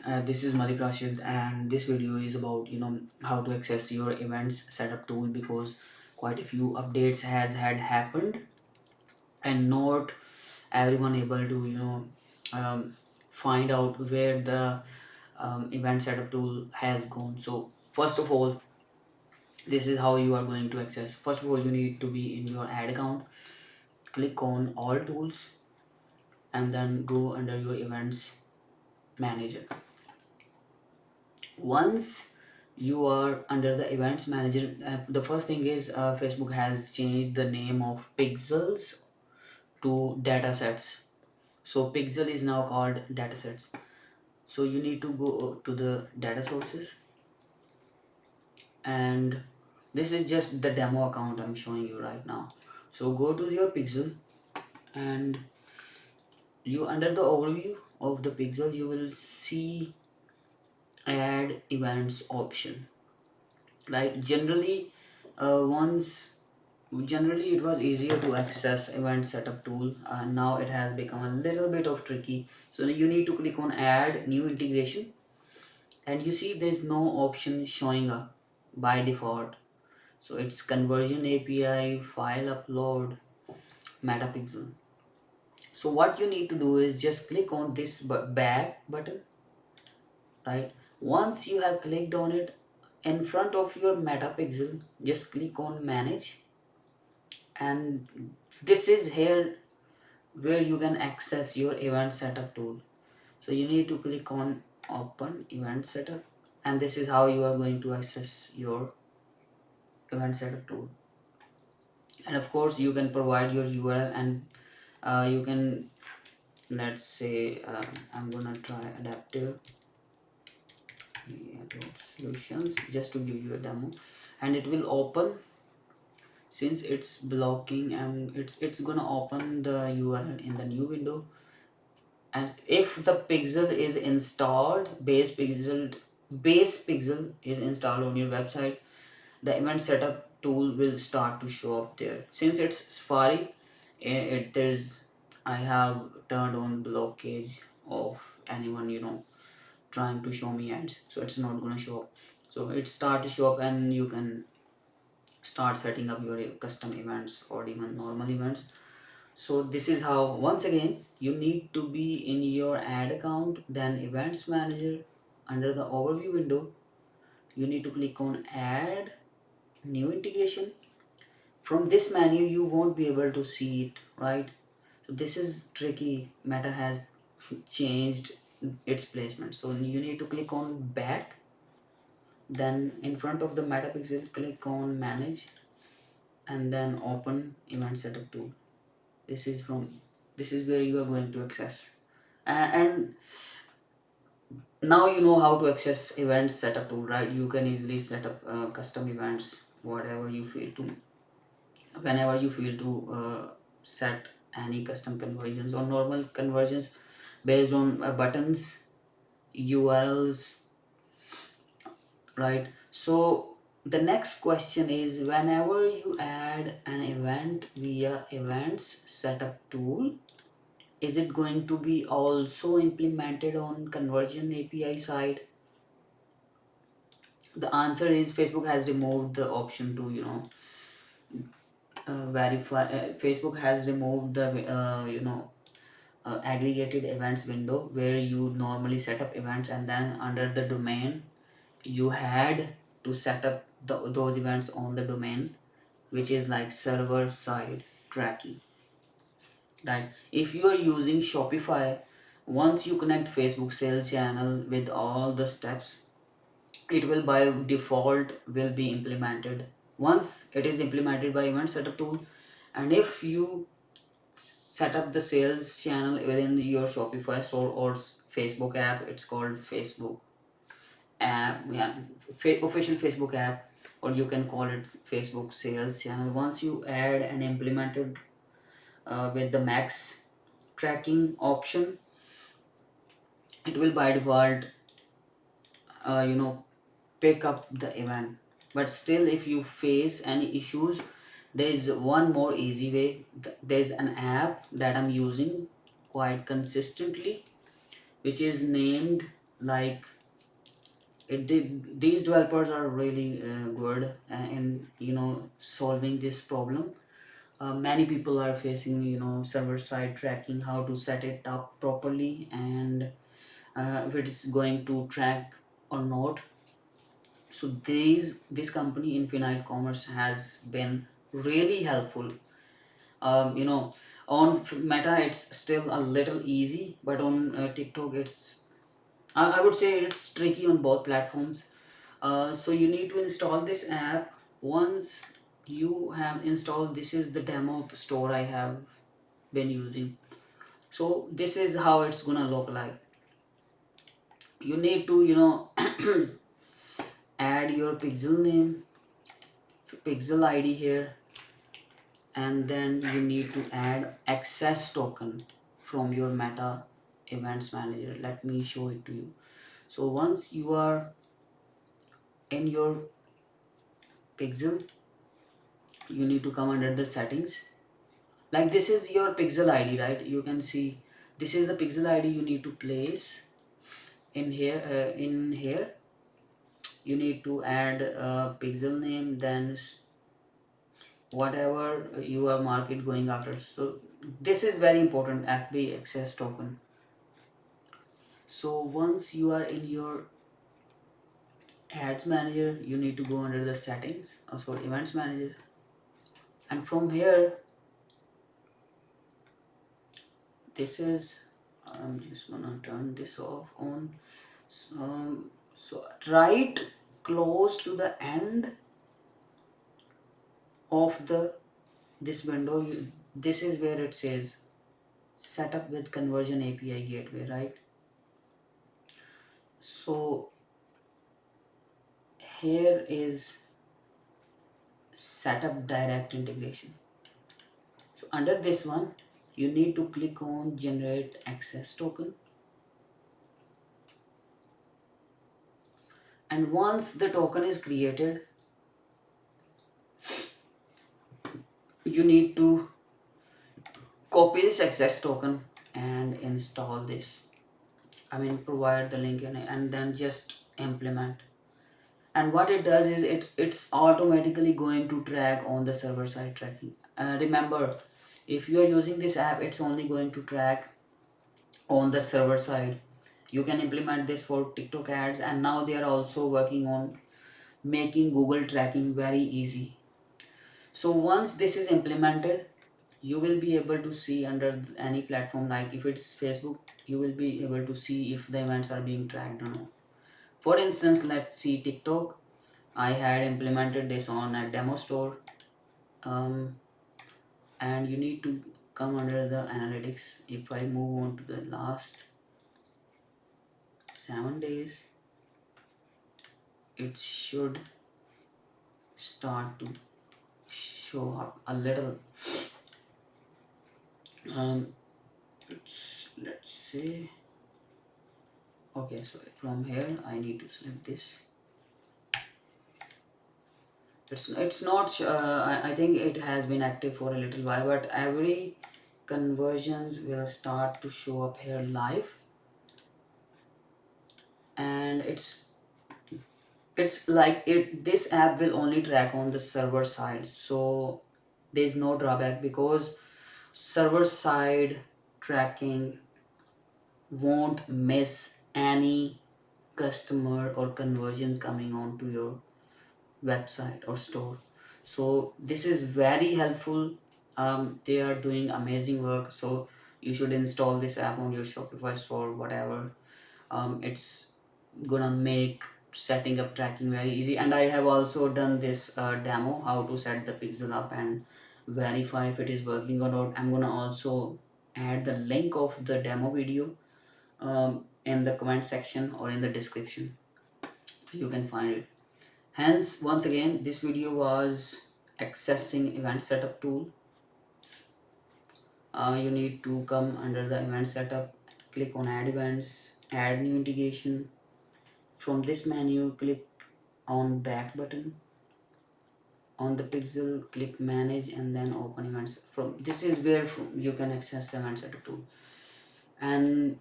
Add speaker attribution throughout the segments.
Speaker 1: This is Malik Rashid, and this video is about how to access your events setup tool, because quite a few updates has had happened and not everyone able to um, find out where the event setup tool has gone. So first of all, this is how you are going to access. First of all, you need to be in your ad account. Click on all tools and then go under your events manager. Once you are under the events manager, the first thing is Facebook has changed the name of pixels to datasets. So pixel is now called datasets. So you need to go to the data sources, and this is just the demo account I'm showing you right now. So go to your pixel, and you under the overview of the pixel you will see add events option. Like once generally it was easier to access event setup tool, and now it has become a little bit of tricky. So you need to click on add new integration, and you see there's no option showing up by default. So it's conversion API, file upload, metapixel. So what you need to do is just click on this back button, right? Once you have clicked on it, in front of your metapixel just click on manage, and this is here where you can access your event setup tool. So you need to click on open event setup, and this is how you are going to access your event setup tool. And of course you can provide your URL, and you can, let's say, I'm gonna try adaptive solutions just to give you a demo, and it will open. Since it's blocking, and it's gonna open the URL in the new window. And if the pixel is installed, base pixel is installed on your website, the event setup tool will start to show up there. Since it's Safari, there's, I have turned on blockage of anyone trying to show me ads, so it's not gonna show up. So it start to show up, and you can start setting up your custom events or even normal events. So this is how, once again, you need to be in your ad account, then events manager. Under the overview window you need to click on add new integration. From this menu you won't be able to see it, right? So this is tricky. Meta has changed its placement, so you need to click on back, then in front of the metapixel click on manage, and then open event setup tool. This is where you are going to access. And now you know how to access events setup tool, right? You can easily set up custom events, whatever you feel to, whenever you feel to set any custom conversions or normal conversions based on buttons, URLs, right? So the next question is, whenever you add an event via events setup tool, is it going to be also implemented on conversion API side? The answer is Facebook has removed the option to verify. Facebook has removed the aggregated events window, where you normally set up events, and then under the domain you had to set up those events on the domain, which is like server side tracking, right? If you are using Shopify, once you connect Facebook sales channel with all the steps, it will by default will be implemented. Once it is implemented by event setup tool, and if you set up the sales channel within your Shopify store or Facebook app, it's called Facebook app, yeah, official Facebook app, or you can call it Facebook sales channel. Once you add and implemented with the max tracking option, it will by default uh, you know pick up the event. But still, if you face any issues, there is one more easy way. There's an app that I'm using quite consistently, which is named like these developers are really good in solving this problem. Many people are facing server side tracking, how to set it up properly, and if it is going to track or not. So this company Infinite Commerce has been really helpful. On Meta it's still a little easy, but on TikTok I would say it's tricky on both platforms. So you need to install this app. Once you have installed, this is the demo store I have been using. So this is how it's gonna look like. You need to add your pixel name, pixel ID here, and then you need to add access token from your Meta Events Manager. Let me show it to you. So once you are in your pixel, you need to come under the settings. Like this is your pixel ID, right? You can see this is the pixel ID you need to place in here. In here you need to add a pixel name, then whatever you are market going after. So this is very important, FB access token. So once you are in your ads manager, you need to go under the settings, also events manager, and from here this is, I'm just gonna turn this off on. So right close to the end of this window, this is where it says setup with conversion API gateway, right? So here is setup direct integration. So under this one you need to click on generate access token, and once the token is created, you need to copy this access token and install this. I mean, provide the link and then just implement. And what it does is it's automatically going to track on the server side tracking. Remember, if you are using this app, it's only going to track on the server side. You can implement this for TikTok ads, and now they are also working on making Google tracking very easy. So once this is implemented, you will be able to see under any platform, like if it's Facebook, you will be able to see if the events are being tracked or not. For instance, let's see TikTok. I had implemented this on a demo store, and you need to come under the analytics. If I move on to the last 7 days, it should start to show up a little. Let's see. Okay, so from here I need to select this. It's not I think it has been active for a little while, but every conversions will start to show up here live, and it's like this app will only track on the server side, so there's no drawback because server side tracking won't miss any customer or conversions coming onto your website or store. So this is very helpful. They are doing amazing work, so you should install this app on your Shopify store, whatever. It's gonna make setting up tracking very easy, and I have also done this demo how to set the pixel up and verify if it is working or not. I'm gonna also add the link of the demo video in the comment section or in the description, so you can find it. Hence, once again, this video was accessing event setup tool. You need to come under the event setup, click on add events, add new integration. From this menu, click on back button. On the pixel, click manage and then open events. From this is where you can access event setup tool. And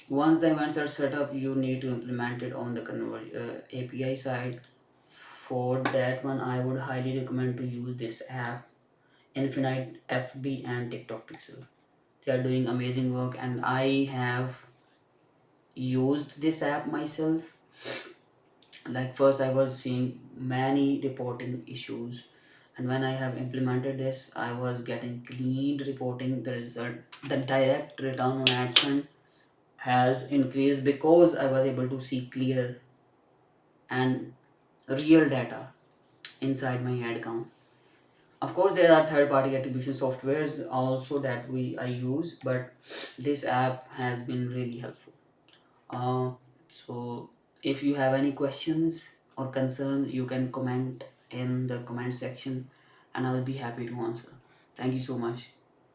Speaker 1: Once the events are set up, you need to implement it on the API side. For that one, I would highly recommend to use this app, Infinite FB and TikTok Pixel. They are doing amazing work, and I have used this app myself. Like first, I was seeing many reporting issues, and when I have implemented this, I was getting clean reporting. The result, the direct return on ad spend has increased because I was able to see clear and real data inside my ad account. Of course, there are third-party attribution softwares also that I use, but this app has been really helpful. So if you have any questions or concerns, you can comment in the comment section, and I'll be happy to answer. Thank you so much.